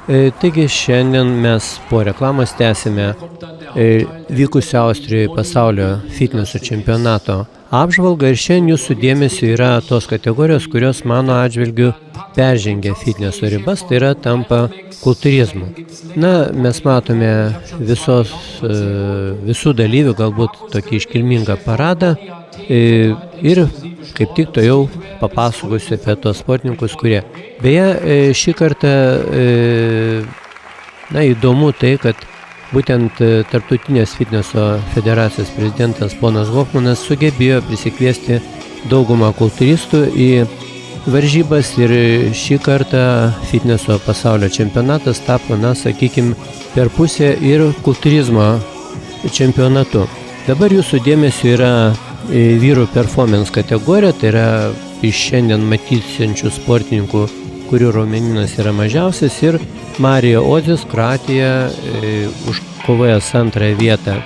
Taigi šiandien mes po reklamos tęsime vykusio Austrijoje pasaulio fitneso čempionato apžvalgą ir šiandien jūsų dėmesio yra tos kategorijos, kurios mano atžvilgiu peržengia fitneso ribas, tai yra tampa kultūrizmu. Mes matome visų dalyvių galbūt tokį iškilmingą paradą ir kaip tik to jau papasakosiu apie tos sportininkus, kurie. Beje, šį kartą įdomu tai, kad būtent Tarptautinės fitneso federacijos prezidentas ponas Hofmanas sugebėjo prisikviesti daugumą kultūristų į varžybas ir šį kartą fitneso pasaulio čempionatas tapo, per pusę ir kultūrizmo čempionatu. Dabar jūsų dėmesio yra vyrų performance kategorija, tai yra iš šiandien matysiančių sportininkų, kurių raumeninas yra mažiausias, ir Marija Odzis, Kroatija, užkovojęs antrąją vietą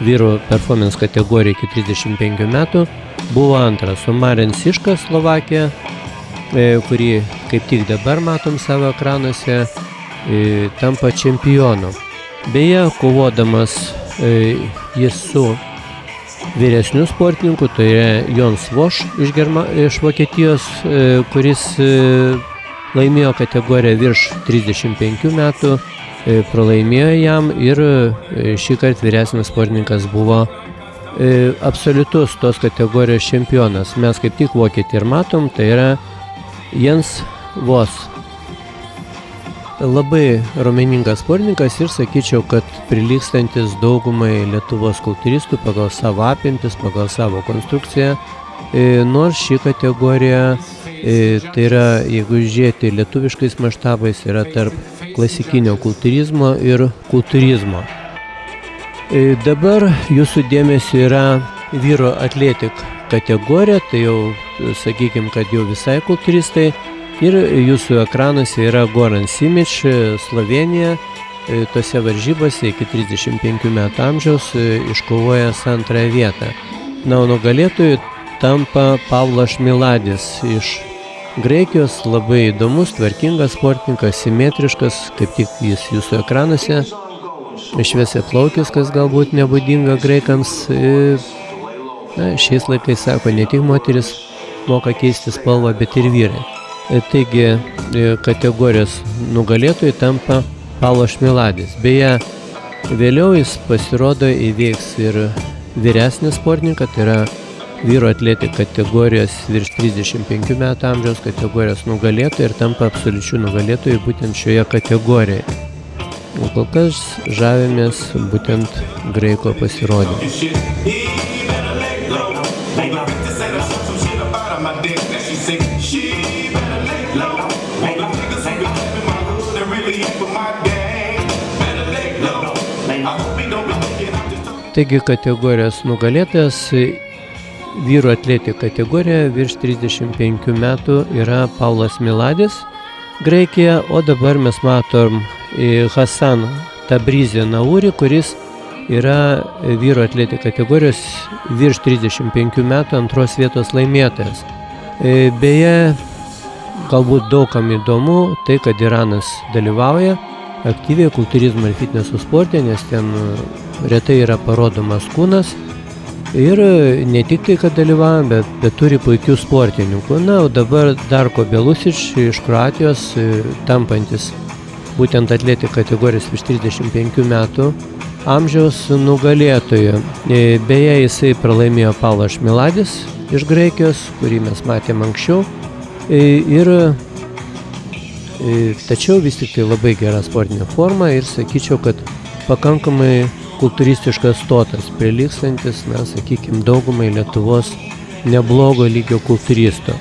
vyrų performance kategoriją iki 35 metų, buvo antras, o Marijan Siška, Slovakija, kurį kaip tik dabar matom savo ekranuose, tampa čempionu. Beje, kovodamas jis su vyresnių sportininkų, tai yra Jons Voš iš Vokietijos, kuris laimėjo kategoriją virš 35 metų, pralaimėjo jam ir šį kartą vyresnis sportininkas buvo absoliutus tos kategorijos čempionas. Mes kaip tik Vokietį ir matom, tai yra Jens Vos. Labai raumeningas sportininkas ir sakyčiau, kad prilygstantis daugumai Lietuvos kultūristų pagal savo apimtis, pagal savo konstrukciją, nors ši kategorija, tai yra, jeigu žiūrėti lietuviškais maštabais, yra tarp klasikinio kultūrizmo ir kultūrizmo. Dabar jūsų dėmesio yra vyro atletik kategorija, tai jau, sakykim, kad jau visai kultūristai. Ir jūsų ekranuose yra Goran Simič, Slovenija, tose varžybose iki 35 metų amžiaus iškovojęs antrąją vietą. O nugalėtojų tampa Pavlas Miladis iš Graikijos, labai įdomus, tvarkingas sportininkas, simetriškas, kaip tik jis jūsų ekranuose, šviesiaplaukis, kas galbūt nebūdinga graikams. Šiais laikais, sako, ne tik moteris moka keisti spalvą, bet ir vyrai. Taigi, kategorijos nugalėtojai tampa Pavlas Miladis. Beje, vėliau jis pasirodo įveiks ir vyresnį sportininką, tai yra vyro atletik kategorijos virš 35 metų amžiaus kategorijos nugalėtojai ir tampa absoliučių nugalėtojai būtent šioje kategorijoje. O kol kas žavimės būtent graiko pasirodymu. Taigi kategorijos nugalėtojas vyro atletik kategorija virš 35 metų yra Pavlas Miladis, Graikija, o dabar mes matom Hasan Tabrizį Nauri, kuris yra vyro atletik kategorijos virš 35 metų antros vietos laimėtojas. Beje, galbūt daugam įdomu tai, kad Iranas dalyvauja aktyviai kultūrizmo ir fitneso sporte, nes ten retai yra parodomas kūnas ir ne tik tai, kad dalyvauja, bet turi puikių sportininkų. O dabar Darko Belusič iš Kroatijos, tampantis būtent atletik kategorijos virš 35 metų amžiaus nugalėtojo. Beje, jisai pralaimėjo Pavlas Miladis iš Graikijos, kurį mes matėm anksčiau. Tačiau vis tik tai labai gera sportinė forma ir sakyčiau, kad pakankamai kultūristiškas stotas, prilygstantis, sakykim, daugumai Lietuvos neblogo lygio kultūristo.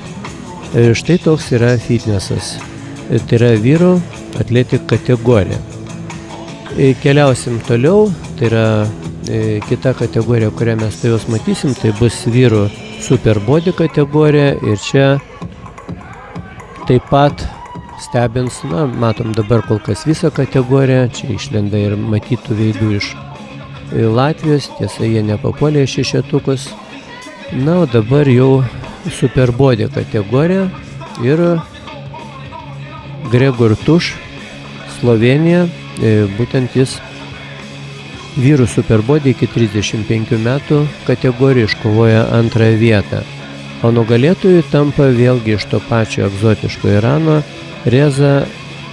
Štai toks yra fitnesas. Tai yra vyro atletik kategorija. Keliausim toliau, tai yra kita kategorija, kurią mes tai jos matysim, tai bus vyro superbody kategorija ir čia taip pat stebins, matom dabar kol kas visą kategoriją, čia išlenda ir matytų veidų iš Latvijos, tiesa, jie nepapuolė į šešetukus. O dabar jau superbody kategorija ir Gregor Tuš, Slovenija, būtent jis vyrų superbody iki 35 metų kategoriją iškovoja antrąją vietą. O nugalėtojų tampa vėlgi iš to pačio egzotiško Irano Reza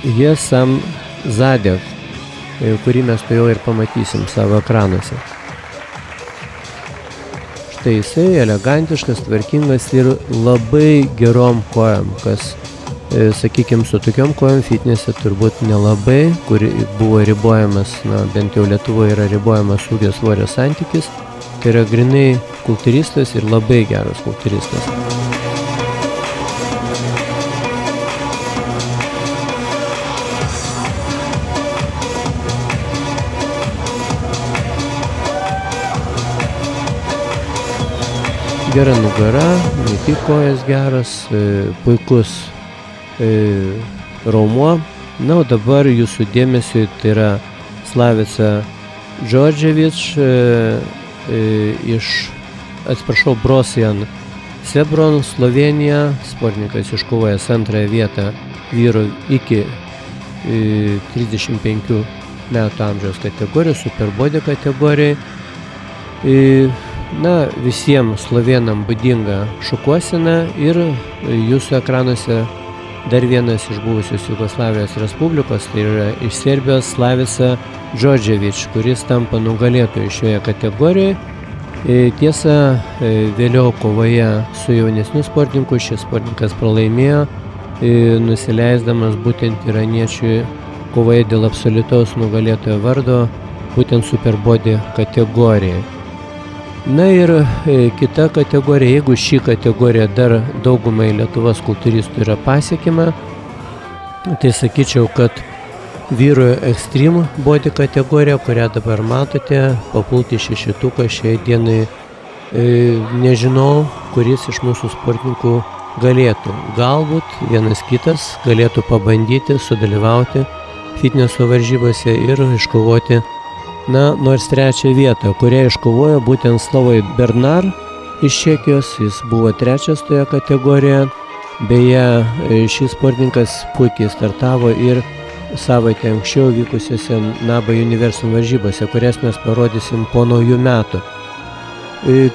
Yesamzadeh, kurį mes to jau ir pamatysim savo ekranuose. Štai jisai elegantiškas, tvarkingas ir labai gerom kojom, kas, sakykime, su tokiom kojom fitnese turbūt nelabai, kur buvo ribojamas, bent jau Lietuvoje yra ribojamas ūgio svorio santykis, tai yra grinai kultūristas ir labai geras kultūristas. Gera nugara, ne tik kojas geras, puikus raumuo. Na, o dabar jūsų dėmesiui tai yra Slavica Džordževič Brosjan Sebron, Slovenija. Sportininkas iškovojęs antrąją vietą vyrų iki 35 metų amžiaus kategorijos, superbody kategorijai. Na, visiems slovenam būdinga šukuosena ir jūsų ekranuose dar vienas iš buvusios Jugoslavijos Respublikos, tai yra iš Serbijos Slavica Džordževič, kuris tampa nugalėtoju šioje kategorijoje. Tiesa, vėliau kovoje su jaunesniu sportininku šis sportininkas pralaimėjo, nusileisdamas būtent iraniečiui kovoje dėl absoliutaus nugalėtojo vardo, būtent superbody kategorijai. Na ir kita kategorija, jeigu ši kategorija dar daugumai Lietuvos kultūristų yra pasiekima, tai sakyčiau, kad vyrų extreme body kategorija, kurią dabar matote, papulti šešetuką šiai dienai, nežinau, kuris iš mūsų sportininkų galėtų. Galbūt vienas kitas galėtų pabandyti sudalyvauti fitneso varžybose ir iškovoti nors trečią vietą, kurią iškovojo būtent Slavoj Bernard iš Čekijos, jis buvo trečias toje kategorijoje. Beje, šis sportininkas puikiai startavo ir savaitę anksčiau vykusiose NABA Universum varžybose, kurias mes parodysim po naujų metų.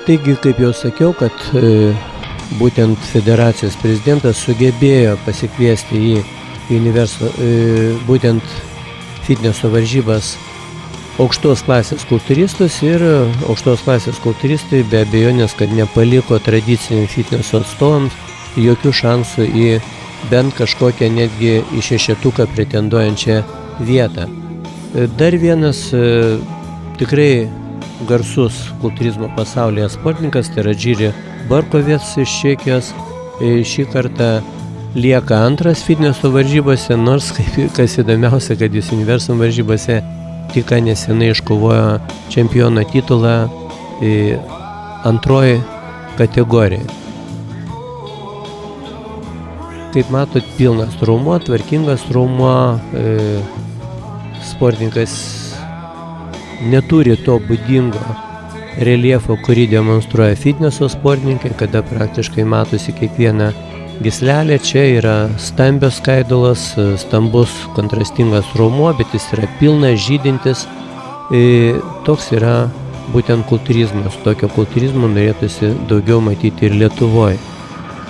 Taigi, kaip jau sakiau, kad būtent federacijos prezidentas sugebėjo pasikviesti į būtent fitneso varžybas aukštos klasės kultūristus ir aukštos klasės kultūristai be abejonės, kad nepaliko tradiciniam fitneso atstovams jokių šansų į bent kažkokią netgi į šešetuką pretenduojančią vietą. Dar vienas tikrai garsus kultūrizmo pasaulyje sportininkas, tai yra Džiri Barkovets iš Čekijos, šį kartą lieka antras fitneso varžybose, nors kas įdomiausia, kad jis Universum varžybose tik nesenai iškovojo čempiono titulą antroji kategorija. Kaip matot, pilnas raumuo, tvarkingas raumuo, sportininkas neturi to būdingo reljefo, kurį demonstruoja fitneso sportininkai, kada praktiškai matosi kiekviena gyslelė. Čia yra stambios skaidulos, stambus kontrastingas raumuo, bet jis yra pilnas, žydintis. Toks yra būtent kultūrizmas. Tokio kultūrizmo norėtųsi daugiau matyti ir Lietuvoje.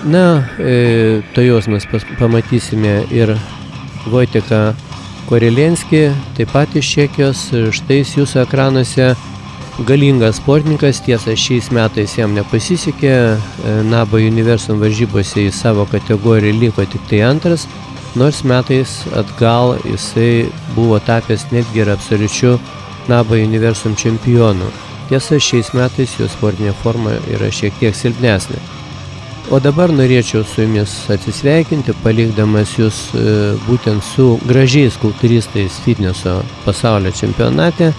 Na, to jos mes pamatysime ir Vojtechą Korelenskį, taip pat iš Čekijos. Štai jūsų ekranuose galingas sportininkas, tiesa, šiais metais jam nepasisekė, NABA Universum varžybose į savo kategoriją liko tik tai antras, nors metais atgal jisai buvo tapęs netgi ir absoliučiu NABA Universum čempionu. Tiesa, šiais metais jo sportinė forma yra šiek tiek silpnesnė. O dabar norėčiau su jumis atsisveikinti, palikdamas jūs būtent su gražiais kultūristais fitneso pasaulio čempionate.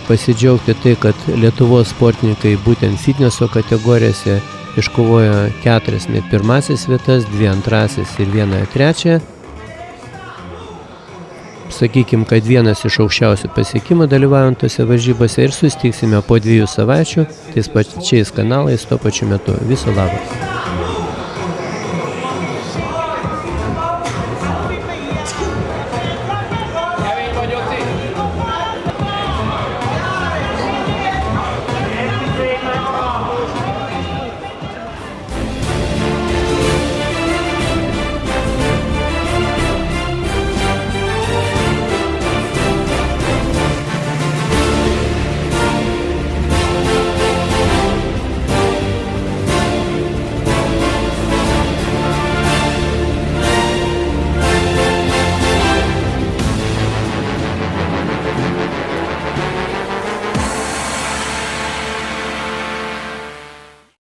Pasidžiaugti tai, kad Lietuvos sportininkai būtent fitneso kategorijose iškovojo 4 net pirmasis vietas, 2 antrasis ir 1 trečią. Sakykime, kad vienas iš aukščiausių pasiekimų dalyvaujant tose varžybose ir susitiksime po 2 savaičių tais pačiais kanalais tuo pačiu metu. Viso labo.